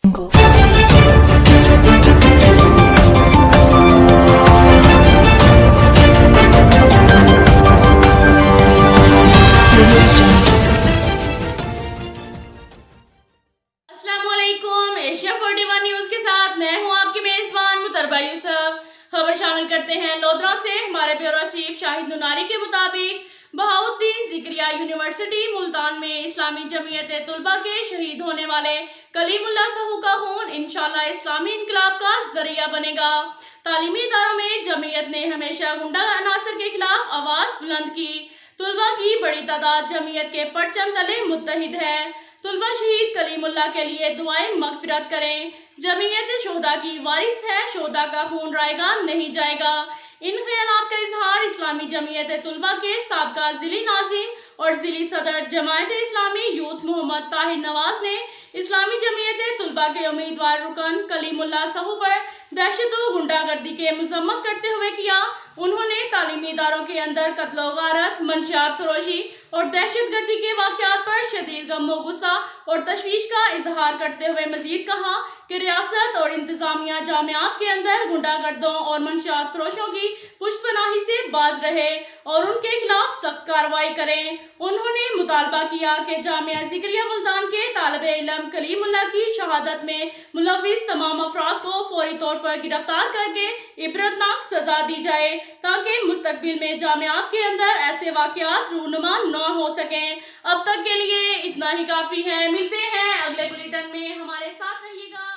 एशिया41 news के साथ मैं हूं आपकी मेजबान मुतरबा यूसुफ। खबर शामिल करते हैं लोधरा से। हमारे ब्यूरो चीफ शाहिद नुनारी के मुताबिक बहाउद्दीन जिक्रिया यूनिवर्सिटी मुल्तान में इस्लामी जमीयत तुलबा के शहीद होने वाले कलीमुल्लाह सहू का खून इंशाअल्लाह इस्लामी इनकलाब का जरिया बनेगा। तालीमी इदारों में जमीयत ने हमेशा गुंडा अनासर के खिलाफ आवाज बुलंद की। तुलबा की बड़ी तादाद जमीयत के परचम तले मुत्तहिद है। तुलबा शहीद कलीमुल्लाह के लिए दुआएं मगफिरत करें। जमीयत शोहदा की वारिस है, शोहदा का खून रायगा नहीं जाएगा। इन ख्यालात का इजहार इस्लामी जमीयत तुलबा के साबका जिली नाज़िम और जिली सदर जमायत इस्लामी यूथ मोहम्मद ताहिर नवाज ने इस्लामी जमीयत तुलबा के उम्मीदवार रुकन कलीमुल्लाह सहू पर दहशत व गुंडागर्दी के मजम्मत करते हुए किया। उन्होंने तालीमी इदारों के अंदर कत्लो गारत, मंशियात फरोशी और दहशत गर्दी के वाक़यात पर शदीद गम गुस्सा और तशवीश का इजहार करते हुए मजीद कहा कि रियासत और इंतजामिया जामियात के अंदर गुंडागर्दों और मंशियात फरोशों की पुष्पनाही से बाज रहे और उनके खिलाफ सख्त कार्रवाई करें। उन्होंने मुतालबा किया कि जामिया जिक्रिया मुल्तान के तालिबे इल्म कलीमुल्लाह की शहादत में मुलव्विस तमाम अफराद को फौरी तौर पर गिरफ्तार करके इबरतनाक सजा दी जाए ताकि मुस्तकबिल में जामियात के अंदर ऐसे वाक़यात रूनुमा न हो सकें। अब तक के लिए इतना ही काफ़ी है। मिलते हैं अगले बुलेटिन में, हमारे साथ रहिएगा।